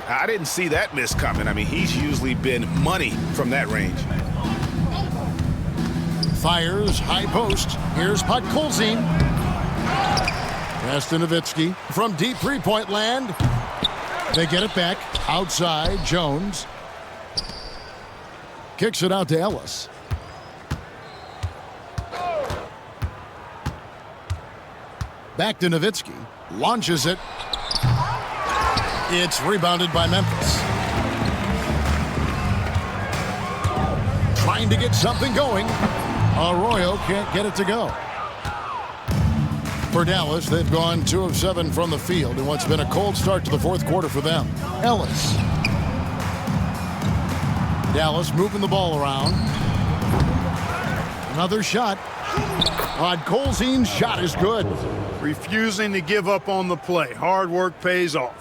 I didn't see that miss coming. I mean, he's usually been money from that range. Fires, high post. Here's Podkolzin. Pass to Nowitzki from deep three-point land. They get it back. Outside, Jones. Kicks it out to Ellis. Back to Nowitzki. Launches it. It's rebounded by Memphis. Trying to get something going. Arroyo can't get it to go. For Dallas, they've gone 2 of 7 from the field in what's been a cold start to the fourth quarter for them. Ellis. Dallas moving the ball around. Another shot. Podkolzin's shot is good. Refusing to give up on the play. Hard work pays off.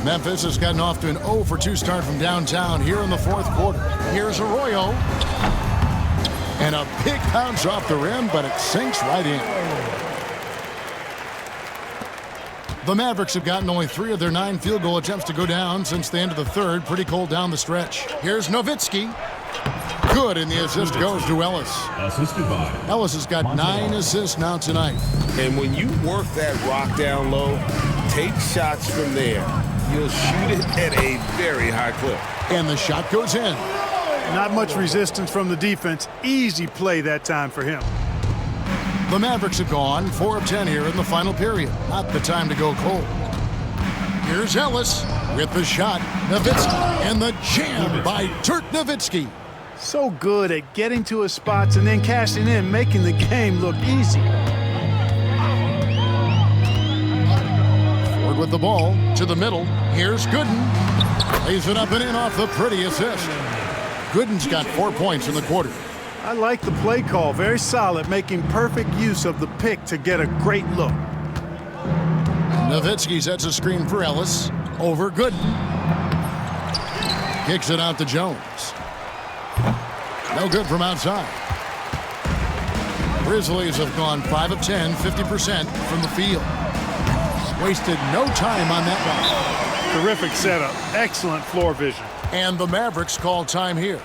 Memphis has gotten off to an 0 for 2 start from downtown here in the fourth quarter. Here's Arroyo. And a big bounce off the rim, but it sinks right in. The Mavericks have gotten only 3 of their 9 field goal attempts to go down since the end of the third. Pretty cold down the stretch. Here's Nowitzki. Good, and the assist goes to Ellis. Ellis has got 9 assists now tonight. And when you work that rock down low, take shots from there. You'll shoot it at a very high clip. And the shot goes in. Not much resistance from the defense. Easy play that time for him. The Mavericks have gone 4 of 10 here in the final period. Not the time to go cold. Here's Ellis with the shot. Nowitzki and the jam by Dirk Nowitzki. So good at getting to his spots and then cashing in, making the game look easy. Ford with the ball to the middle. Here's Gooden. Lays it up and in off the pretty assist. Gooden's got 4 points in the quarter. I like the play call. Very solid, making perfect use of the pick to get a great look. Nowitzki sets a screen for Ellis. Over Gooden. Kicks it out to Jones. No good from outside. Grizzlies have gone 5 of 10, 50% from the field. Wasted no time on that one. Terrific setup. Excellent floor vision. And the Mavericks call time here.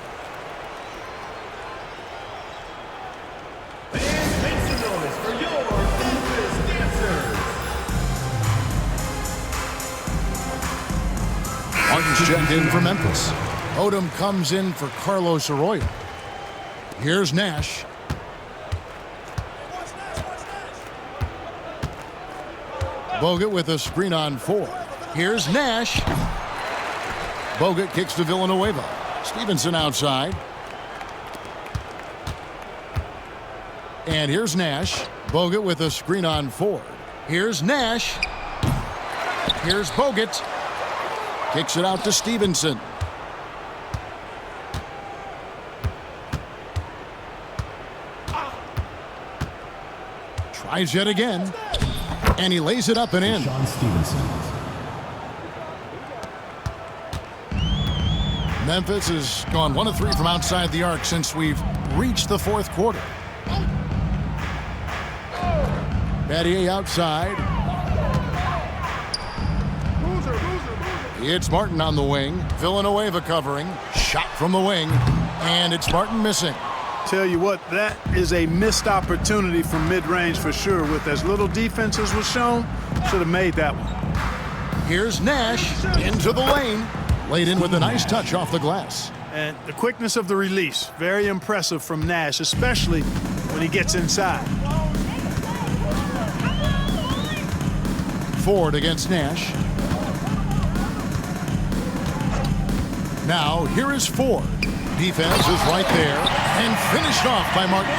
Martin's checked in for Memphis. Odom comes in for Carlos Arroyo. Here's Nash. Bogut with a screen on 4. Here's Nash. Bogut kicks to Villanueva. Stevenson outside. And here's Nash. Bogut with a screen on 4. Here's Nash. Here's Bogut. Kicks it out to Stevenson. Tries yet again. And he lays it up and in. Memphis has gone 1 of 3 from outside the arc since we've reached the fourth quarter. Battier outside. It's Martin on the wing. Villanueva covering. Shot from the wing. And it's Martin missing. Tell you what, that is a missed opportunity from mid-range for sure. With as little defense as was shown, should have made that one. Here's Nash into the lane. Laid in with a nice touch off the glass. And the quickness of the release, very impressive from Nash, especially when he gets inside. Ford against Nash. Now, here is Ford. Defense is right there and finished off by Martin.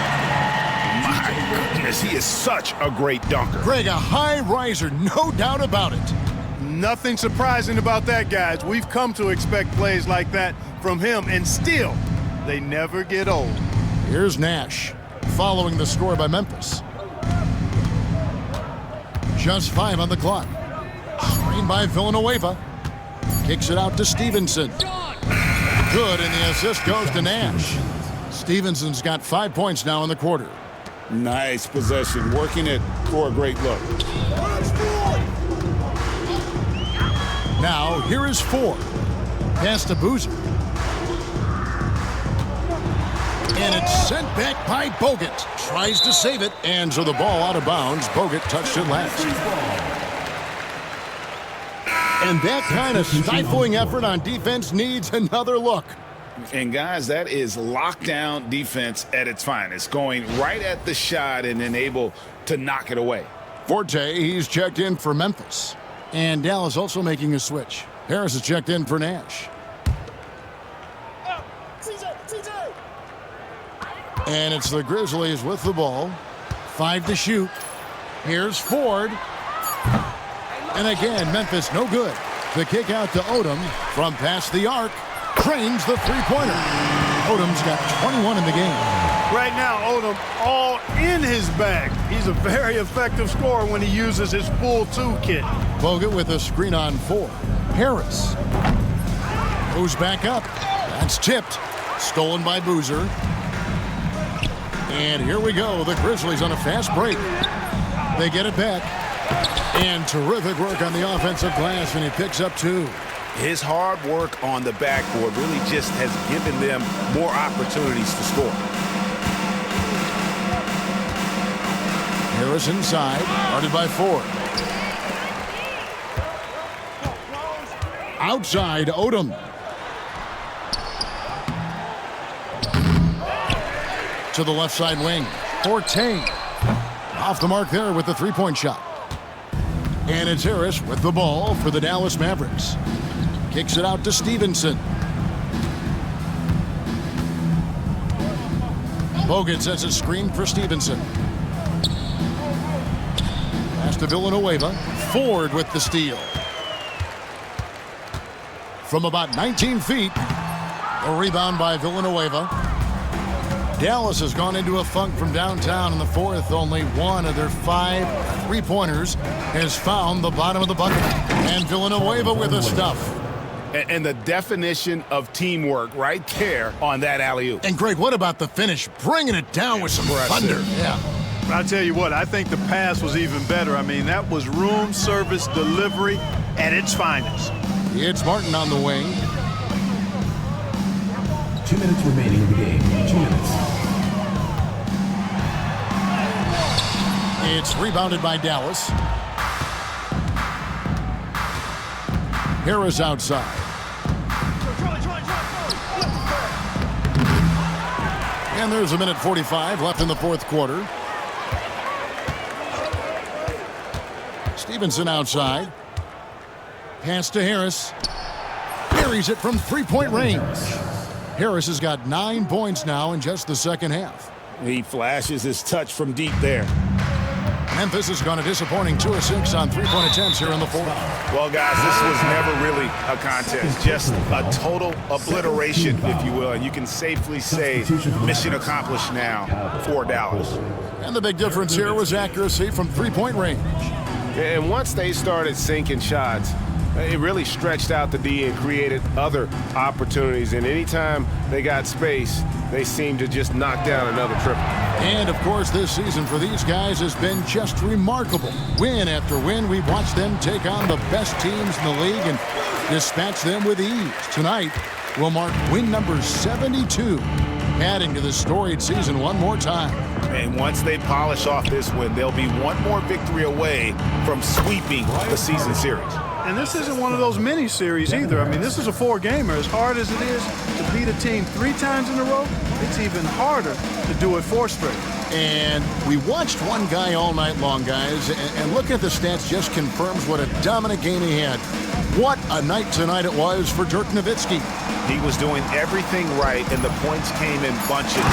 My goodness, he is such a great dunker. Greg, a high riser, no doubt about it. Nothing surprising about that, guys. We've come to expect plays like that from him, and still, they never get old. Here's Nash, following the score by Memphis. Just 5 on the clock. Screen by Villanueva. Kicks it out to Stevenson. Good, and the assist goes to Nash. Stevenson's got 5 points now in the quarter. Nice possession, working it for a great look. Now, here is Ford. Pass to Boozer. And it's sent back by Bogut. Tries to save it, and so the ball out of bounds. Bogut touched it last. And that kind of stifling effort on defense needs another look. And guys, that is lockdown defense at its finest. Going right at the shot and then able to knock it away. Forte, he's checked in for Memphis. And Dallas also making a switch. Harris is checked in for Nash. And it's the Grizzlies with the ball. 5 to shoot. Here's Ford. And again, Memphis no good. The kick out to Odom from past the arc. Cranes the three-pointer. Odom's got 21 in the game. Right now, Odom all in his bag. He's a very effective scorer when he uses his full toolkit. Bogut with a screen on 4. Harris goes back up. That's tipped. Stolen by Boozer. And here we go. The Grizzlies on a fast break. They get it back. And terrific work on the offensive glass, and he picks up 2. His hard work on the backboard really just has given them more opportunities to score. Harris inside, guarded by Ford. Outside, Odom. To the left side wing. Forte. Off the mark there with the three-point shot. And it's Harris with the ball for the Dallas Mavericks. Kicks it out to Stevenson. Bogut sets a screen for Stevenson. Pass to Villanueva. Ford with the steal. From about 19 feet, a rebound by Villanueva. Dallas has gone into a funk from downtown in the fourth. Only one of their 5 three-pointers has found the bottom of the bucket. And Villanueva with the stuff. And the definition of teamwork right there on that alley-oop. And Greg, what about the finish? Bringing it down with some thunder. Yeah. I'll tell you what, I think the pass was even better. I mean, that was room service delivery at its finest. It's Martin on the wing. 2 minutes remaining in the game. 2 minutes. It's rebounded by Dallas. Harris outside. And there's a minute 45 left in the fourth quarter. Stevenson outside. Pass to Harris. Buries it from three-point range. Harris has got 9 points now in just the second half. He flashes his touch from deep there. Memphis has gone a disappointing 2 of 6 on three-point attempts here in the fourth. Well, guys, this was never really a contest. Just a total obliteration, if you will. And you can safely say mission accomplished now for Dallas. And the big difference here was accuracy from three-point range. And once they started sinking shots, it really stretched out the D and created other opportunities. And anytime they got space, they seemed to just knock down another triple. And, of course, this season for these guys has been just remarkable. Win after win, we've watched them take on the best teams in the league and dispatch them with ease. Tonight will mark win number 72, adding to the storied season one more time. And once they polish off this win, they'll be one more victory away from sweeping the season series. And this isn't one of those mini-series either. I mean, this is a 4-gamer. As hard as it is to beat a team 3 times in a row, it's even harder to do it 4 straight. And we watched one guy all night long, guys, and looking at the stats just confirms what a dominant game he had. What a night tonight it was for Dirk Nowitzki. He was doing everything right, and the points came in bunches.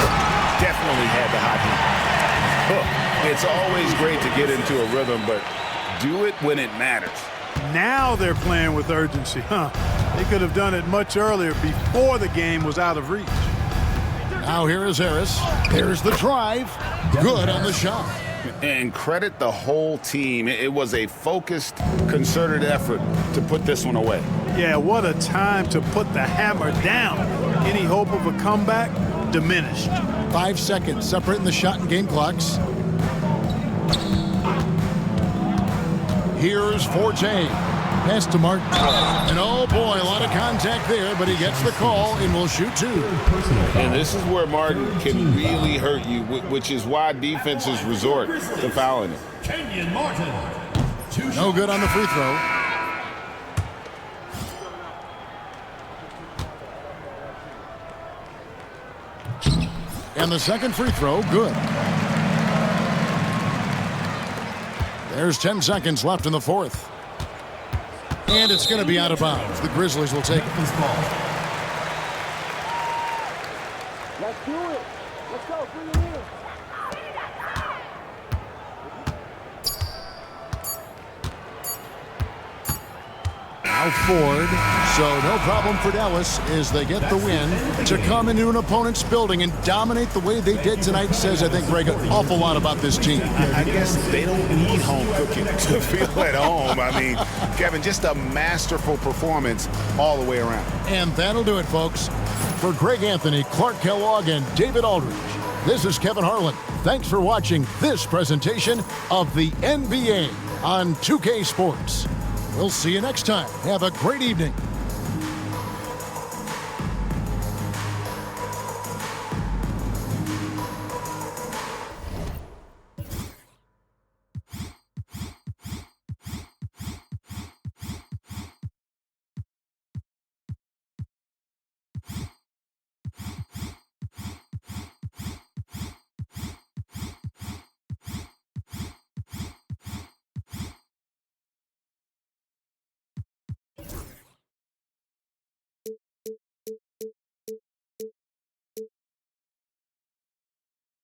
Definitely had the hot heat. It's always great to get into a rhythm, but do it when it matters. Now they're playing with urgency, huh? They could have done it much earlier before the game was out of reach. Now here is Harris. There's the drive. Good on the shot. And credit the whole team. It was a focused, concerted effort to put this one away. Yeah, what a time to put the hammer down. Any hope of a comeback? Diminished. 5 seconds separating the shot and game clocks. Here's Forte. Pass to Martin. And oh boy, a lot of contact there, but he gets the call and will shoot 2. And this is where Martin can really hurt you, which is why defenses resort to fouling him. Kenyon Martin. No good on the free throw. And the second free throw, good. There's 10 seconds left in the fourth. And it's going to be out of bounds. The Grizzlies will take it. Let's do it. Let's go. Bring it in. Now Ford. So no problem for Dallas as they get the win. To come into an opponent's building and dominate the way they did tonight says, I think, Greg, an awful lot about this team. I guess they don't need home cooking to feel at home. I mean, Kevin, just a masterful performance all the way around. And that'll do it, folks. For Greg Anthony, Clark Kellogg, and David Aldridge, this is Kevin Harlan. Thanks for watching this presentation of the NBA on 2K Sports. We'll see you next time. Have a great evening.